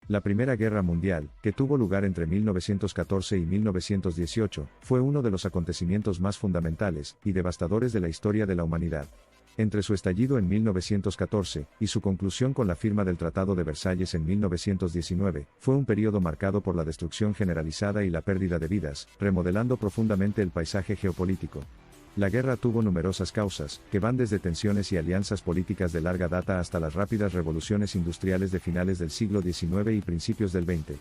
La Primera Guerra Mundial, que tuvo lugar entre 1914 y 1918, fue uno de los acontecimientos más fundamentales y devastadores de la historia de la humanidad. Entre su estallido en 1914 y su conclusión con la firma del Tratado de Versalles en 1919, fue un periodo marcado por la destrucción generalizada y la pérdida de vidas, remodelando profundamente el paisaje geopolítico. La guerra tuvo numerosas causas, que van desde tensiones y alianzas políticas de larga data hasta las rápidas revoluciones industriales de finales del siglo XIX y principios del XX.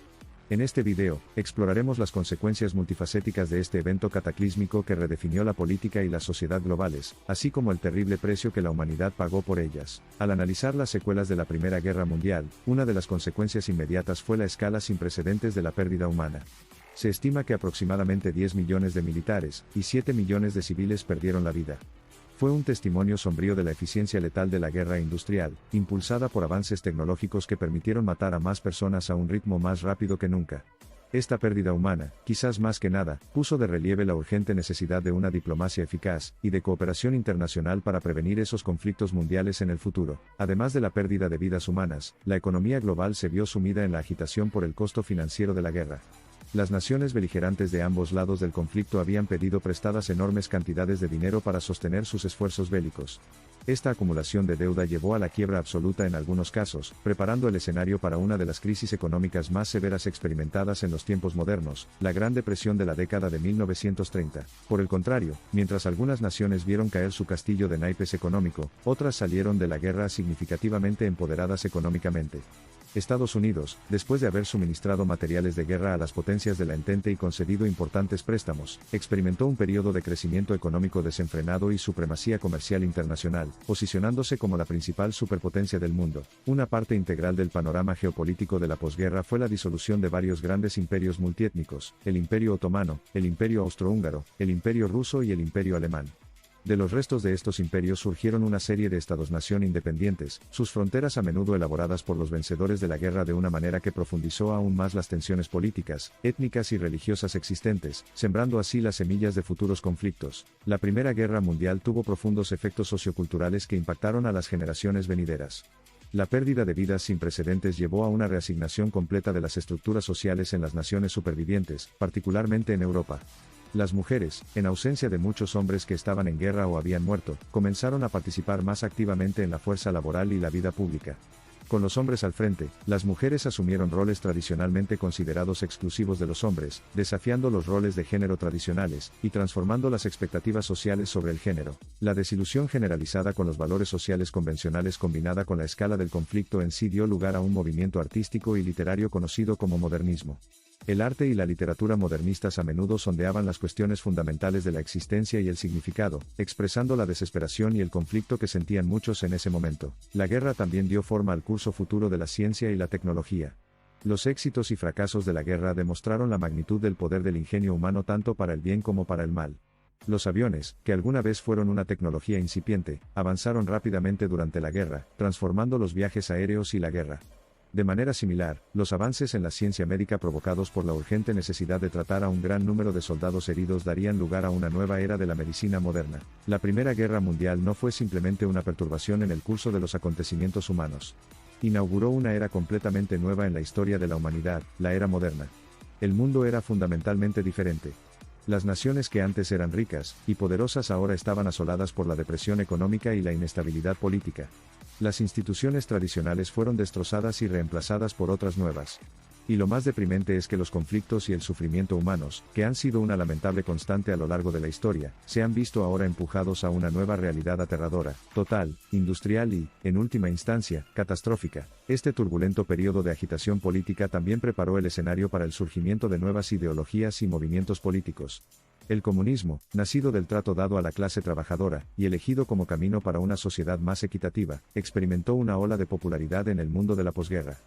En este video, exploraremos las consecuencias multifacéticas de este evento cataclísmico que redefinió la política y la sociedad globales, así como el terrible precio que la humanidad pagó por ellas. Al analizar las secuelas de la Primera Guerra Mundial, una de las consecuencias inmediatas fue la escala sin precedentes de la pérdida humana. Se estima que aproximadamente 10 millones de militares y 7 millones de civiles perdieron la vida. Fue un testimonio sombrío de la eficiencia letal de la guerra industrial, impulsada por avances tecnológicos que permitieron matar a más personas a un ritmo más rápido que nunca. Esta pérdida humana, quizás más que nada, puso de relieve la urgente necesidad de una diplomacia eficaz y de cooperación internacional para prevenir esos conflictos mundiales en el futuro. Además de la pérdida de vidas humanas, la economía global se vio sumida en la agitación por el costo financiero de la guerra. Las naciones beligerantes de ambos lados del conflicto habían pedido prestadas enormes cantidades de dinero para sostener sus esfuerzos bélicos. Esta acumulación de deuda llevó a la quiebra absoluta en algunos casos, preparando el escenario para una de las crisis económicas más severas experimentadas en los tiempos modernos, la Gran Depresión de la década de 1930. Por el contrario, mientras algunas naciones vieron caer su castillo de naipes económico, otras salieron de la guerra significativamente empoderadas económicamente. Estados Unidos, después de haber suministrado materiales de guerra a las potencias de la Entente y concedido importantes préstamos, experimentó un periodo de crecimiento económico desenfrenado y supremacía comercial internacional, posicionándose como la principal superpotencia del mundo. Una parte integral del panorama geopolítico de la posguerra fue la disolución de varios grandes imperios multiétnicos, el Imperio Otomano, el Imperio Austrohúngaro, el Imperio Ruso y el Imperio Alemán. De los restos de estos imperios surgieron una serie de estados-nación independientes, sus fronteras a menudo elaboradas por los vencedores de la guerra de una manera que profundizó aún más las tensiones políticas, étnicas y religiosas existentes, sembrando así las semillas de futuros conflictos. La Primera Guerra Mundial tuvo profundos efectos socioculturales que impactaron a las generaciones venideras. La pérdida de vidas sin precedentes llevó a una reasignación completa de las estructuras sociales en las naciones supervivientes, particularmente en Europa. Las mujeres, en ausencia de muchos hombres que estaban en guerra o habían muerto, comenzaron a participar más activamente en la fuerza laboral y la vida pública. Con los hombres al frente, las mujeres asumieron roles tradicionalmente considerados exclusivos de los hombres, desafiando los roles de género tradicionales, y transformando las expectativas sociales sobre el género. La desilusión generalizada con los valores sociales convencionales combinada con la escala del conflicto en sí dio lugar a un movimiento artístico y literario conocido como modernismo. El arte y la literatura modernistas a menudo sondeaban las cuestiones fundamentales de la existencia y el significado, expresando la desesperación y el conflicto que sentían muchos en ese momento. La guerra también dio forma al curso futuro de la ciencia y la tecnología. Los éxitos y fracasos de la guerra demostraron la magnitud del poder del ingenio humano tanto para el bien como para el mal. Los aviones, que alguna vez fueron una tecnología incipiente, avanzaron rápidamente durante la guerra, transformando los viajes aéreos y la guerra. De manera similar, los avances en la ciencia médica provocados por la urgente necesidad de tratar a un gran número de soldados heridos darían lugar a una nueva era de la medicina moderna. La Primera Guerra Mundial no fue simplemente una perturbación en el curso de los acontecimientos humanos. Inauguró una era completamente nueva en la historia de la humanidad, la era moderna. El mundo era fundamentalmente diferente. Las naciones que antes eran ricas y poderosas ahora estaban asoladas por la depresión económica y la inestabilidad política. Las instituciones tradicionales fueron destrozadas y reemplazadas por otras nuevas. Y lo más deprimente es que los conflictos y el sufrimiento humanos, que han sido una lamentable constante a lo largo de la historia, se han visto ahora empujados a una nueva realidad aterradora, total, industrial y, en última instancia, catastrófica. Este turbulento periodo de agitación política también preparó el escenario para el surgimiento de nuevas ideologías y movimientos políticos. El comunismo, nacido del trato dado a la clase trabajadora, y elegido como camino para una sociedad más equitativa, experimentó una ola de popularidad en el mundo de la posguerra.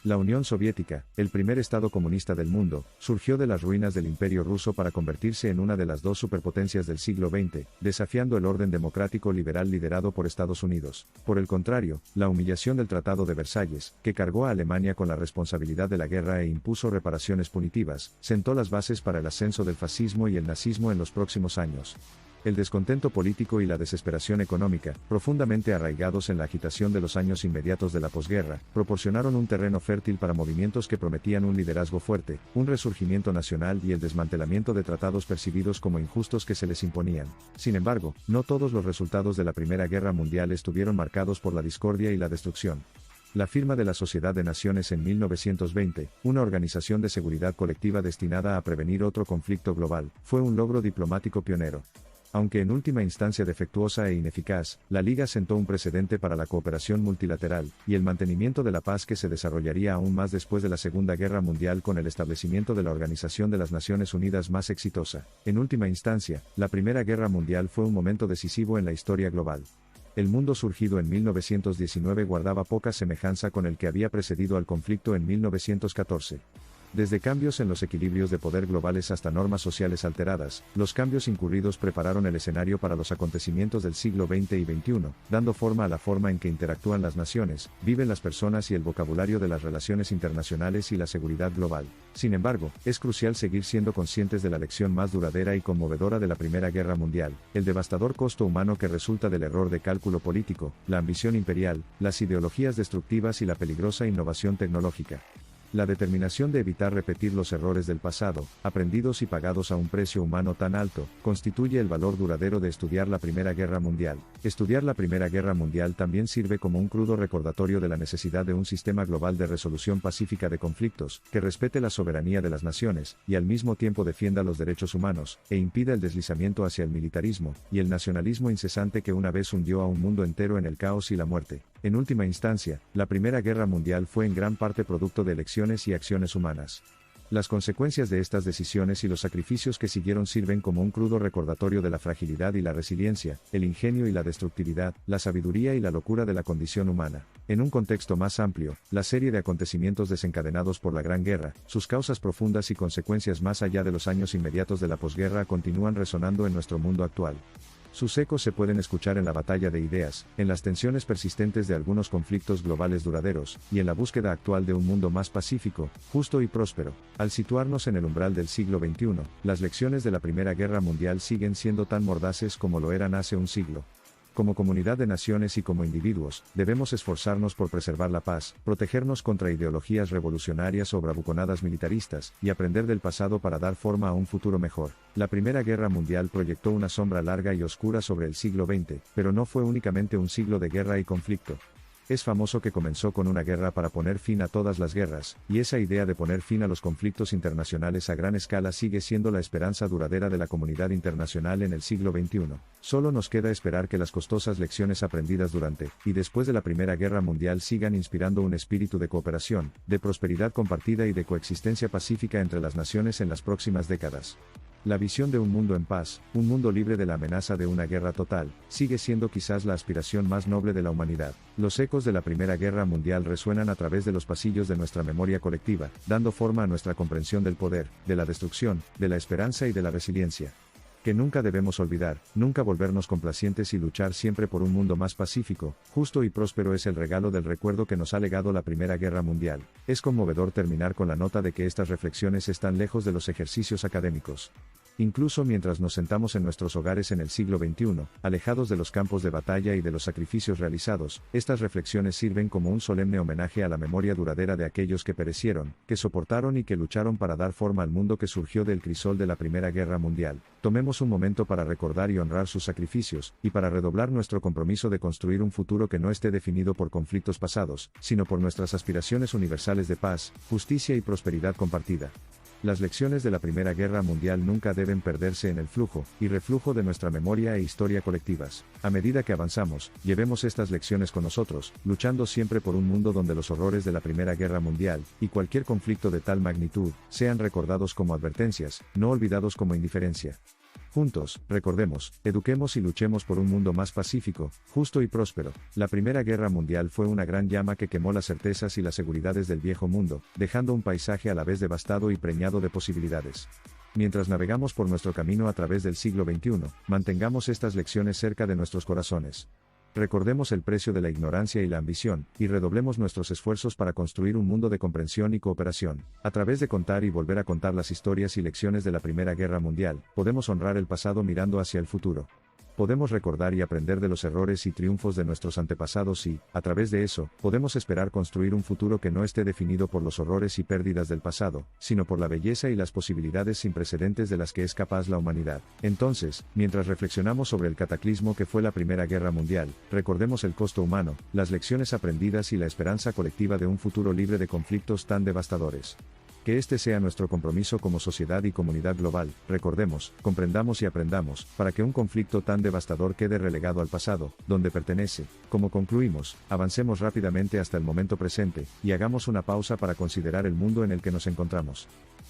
La Unión Soviética, el primer estado comunista del mundo, surgió de las ruinas del Imperio Ruso para convertirse en una de las dos superpotencias del siglo XX, desafiando el orden democrático liberal liderado por Estados Unidos. Por el contrario, la humillación del Tratado de Versalles, que cargó a Alemania con la responsabilidad de la guerra e impuso reparaciones punitivas, sentó las bases para el ascenso del fascismo y el nazismo en los próximos años. El descontento político y la desesperación económica, profundamente arraigados en la agitación de los años inmediatos de la posguerra, proporcionaron un terreno fértil para movimientos que prometían un liderazgo fuerte, un resurgimiento nacional y el desmantelamiento de tratados percibidos como injustos que se les imponían. Sin embargo, no todos los resultados de la Primera Guerra Mundial estuvieron marcados por la discordia y la destrucción. La firma de la Sociedad de Naciones en 1920, una organización de seguridad colectiva destinada a prevenir otro conflicto global, fue un logro diplomático pionero. Aunque en última instancia defectuosa e ineficaz, la Liga sentó un precedente para la cooperación multilateral, y el mantenimiento de la paz que se desarrollaría aún más después de la Segunda Guerra Mundial con el establecimiento de la Organización de las Naciones Unidas más exitosa. En última instancia, la Primera Guerra Mundial fue un momento decisivo en la historia global. El mundo surgido en 1919 guardaba poca semejanza con el que había precedido al conflicto en 1914. Desde cambios en los equilibrios de poder globales hasta normas sociales alteradas, los cambios incurridos prepararon el escenario para los acontecimientos del siglo XX y XXI, dando forma a la forma en que interactúan las naciones, viven las personas y el vocabulario de las relaciones internacionales y la seguridad global. Sin embargo, es crucial seguir siendo conscientes de la lección más duradera y conmovedora de la Primera Guerra Mundial, el devastador costo humano que resulta del error de cálculo político, la ambición imperial, las ideologías destructivas y la peligrosa innovación tecnológica. La determinación de evitar repetir los errores del pasado, aprendidos y pagados a un precio humano tan alto, constituye el valor duradero de estudiar la Primera Guerra Mundial. Estudiar la Primera Guerra Mundial también sirve como un crudo recordatorio de la necesidad de un sistema global de resolución pacífica de conflictos, que respete la soberanía de las naciones, y al mismo tiempo defienda los derechos humanos, e impida el deslizamiento hacia el militarismo, y el nacionalismo incesante que una vez hundió a un mundo entero en el caos y la muerte. En última instancia, la Primera Guerra Mundial fue en gran parte producto de elecciones y acciones humanas. Las consecuencias de estas decisiones y los sacrificios que siguieron sirven como un crudo recordatorio de la fragilidad y la resiliencia, el ingenio y la destructividad, la sabiduría y la locura de la condición humana. En un contexto más amplio, la serie de acontecimientos desencadenados por la Gran Guerra, sus causas profundas y consecuencias más allá de los años inmediatos de la posguerra continúan resonando en nuestro mundo actual. Sus ecos se pueden escuchar en la batalla de ideas, en las tensiones persistentes de algunos conflictos globales duraderos, y en la búsqueda actual de un mundo más pacífico, justo y próspero. Al situarnos en el umbral del siglo XXI, las lecciones de la Primera Guerra Mundial siguen siendo tan mordaces como lo eran hace un siglo. Como comunidad de naciones y como individuos, debemos esforzarnos por preservar la paz, protegernos contra ideologías revolucionarias o bravuconadas militaristas, y aprender del pasado para dar forma a un futuro mejor. La Primera Guerra Mundial proyectó una sombra larga y oscura sobre el siglo XX, pero no fue únicamente un siglo de guerra y conflicto. Es famoso que comenzó con una guerra para poner fin a todas las guerras, y esa idea de poner fin a los conflictos internacionales a gran escala sigue siendo la esperanza duradera de la comunidad internacional en el siglo XXI. Solo nos queda esperar que las costosas lecciones aprendidas durante y después de la Primera Guerra Mundial sigan inspirando un espíritu de cooperación, de prosperidad compartida y de coexistencia pacífica entre las naciones en las próximas décadas. La visión de un mundo en paz, un mundo libre de la amenaza de una guerra total, sigue siendo quizás la aspiración más noble de la humanidad. Los ecos de la Primera Guerra Mundial resuenan a través de los pasillos de nuestra memoria colectiva, dando forma a nuestra comprensión del poder, de la destrucción, de la esperanza y de la resiliencia. Que nunca debemos olvidar, nunca volvernos complacientes y luchar siempre por un mundo más pacífico, justo y próspero es el regalo del recuerdo que nos ha legado la Primera Guerra Mundial. Es conmovedor terminar con la nota de que estas reflexiones están lejos de los ejercicios académicos. Incluso mientras nos sentamos en nuestros hogares en el siglo XXI, alejados de los campos de batalla y de los sacrificios realizados, estas reflexiones sirven como un solemne homenaje a la memoria duradera de aquellos que perecieron, que soportaron y que lucharon para dar forma al mundo que surgió del crisol de la Primera Guerra Mundial. Tomemos un momento para recordar y honrar sus sacrificios, y para redoblar nuestro compromiso de construir un futuro que no esté definido por conflictos pasados, sino por nuestras aspiraciones universales de paz, justicia y prosperidad compartida. Las lecciones de la Primera Guerra Mundial nunca deben perderse en el flujo y reflujo de nuestra memoria e historia colectivas. A medida que avanzamos, llevemos estas lecciones con nosotros, luchando siempre por un mundo donde los horrores de la Primera Guerra Mundial, y cualquier conflicto de tal magnitud, sean recordados como advertencias, no olvidados como indiferencia. Juntos, recordemos, eduquemos y luchemos por un mundo más pacífico, justo y próspero. La Primera Guerra Mundial fue una gran llama que quemó las certezas y las seguridades del viejo mundo, dejando un paisaje a la vez devastado y preñado de posibilidades. Mientras navegamos por nuestro camino a través del siglo XXI, mantengamos estas lecciones cerca de nuestros corazones. Recordemos el precio de la ignorancia y la ambición, y redoblemos nuestros esfuerzos para construir un mundo de comprensión y cooperación. A través de contar y volver a contar las historias y lecciones de la Primera Guerra Mundial, podemos honrar el pasado mirando hacia el futuro. Podemos recordar y aprender de los errores y triunfos de nuestros antepasados y, a través de eso, podemos esperar construir un futuro que no esté definido por los horrores y pérdidas del pasado, sino por la belleza y las posibilidades sin precedentes de las que es capaz la humanidad. Entonces, mientras reflexionamos sobre el cataclismo que fue la Primera Guerra Mundial, recordemos el costo humano, las lecciones aprendidas y la esperanza colectiva de un futuro libre de conflictos tan devastadores. Que este sea nuestro compromiso como sociedad y comunidad global. Recordemos, comprendamos y aprendamos, para que un conflicto tan devastador quede relegado al pasado, donde pertenece. Como concluimos, avancemos rápidamente hasta el momento presente, y hagamos una pausa para considerar el mundo en el que nos encontramos.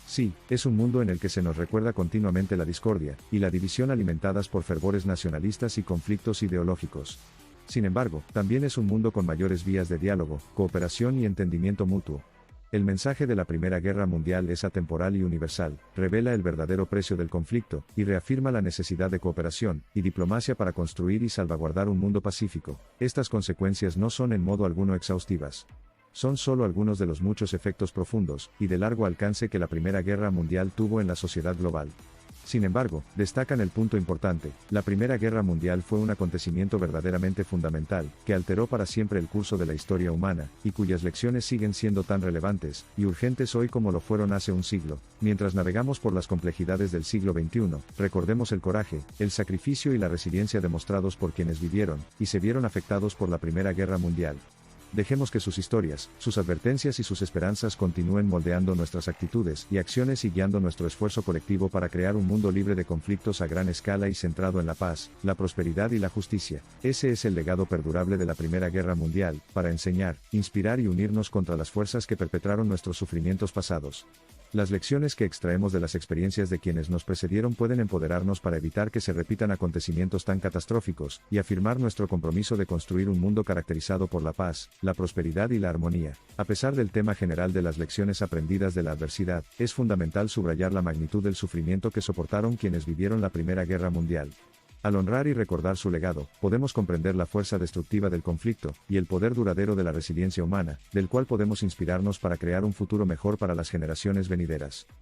Sí, es un mundo en el que se nos recuerda continuamente la discordia, y la división alimentadas por fervores nacionalistas y conflictos ideológicos. Sin embargo, también es un mundo con mayores vías de diálogo, cooperación y entendimiento mutuo. El mensaje de la Primera Guerra Mundial es atemporal y universal, revela el verdadero precio del conflicto, y reafirma la necesidad de cooperación y diplomacia para construir y salvaguardar un mundo pacífico. Estas consecuencias no son en modo alguno exhaustivas. Son solo algunos de los muchos efectos profundos y de largo alcance que la Primera Guerra Mundial tuvo en la sociedad global. Sin embargo, destacan el punto importante: la Primera Guerra Mundial fue un acontecimiento verdaderamente fundamental, que alteró para siempre el curso de la historia humana, y cuyas lecciones siguen siendo tan relevantes y urgentes hoy como lo fueron hace un siglo. Mientras navegamos por las complejidades del siglo XXI, recordemos el coraje, el sacrificio y la resiliencia demostrados por quienes vivieron y se vieron afectados por la Primera Guerra Mundial. Dejemos que sus historias, sus advertencias y sus esperanzas continúen moldeando nuestras actitudes y acciones y guiando nuestro esfuerzo colectivo para crear un mundo libre de conflictos a gran escala y centrado en la paz, la prosperidad y la justicia. Ese es el legado perdurable de la Primera Guerra Mundial, para enseñar, inspirar y unirnos contra las fuerzas que perpetraron nuestros sufrimientos pasados. Las lecciones que extraemos de las experiencias de quienes nos precedieron pueden empoderarnos para evitar que se repitan acontecimientos tan catastróficos, y afirmar nuestro compromiso de construir un mundo caracterizado por la paz, la prosperidad y la armonía. A pesar del tema general de las lecciones aprendidas de la adversidad, es fundamental subrayar la magnitud del sufrimiento que soportaron quienes vivieron la Primera Guerra Mundial. Al honrar y recordar su legado, podemos comprender la fuerza destructiva del conflicto, y el poder duradero de la resiliencia humana, del cual podemos inspirarnos para crear un futuro mejor para las generaciones venideras.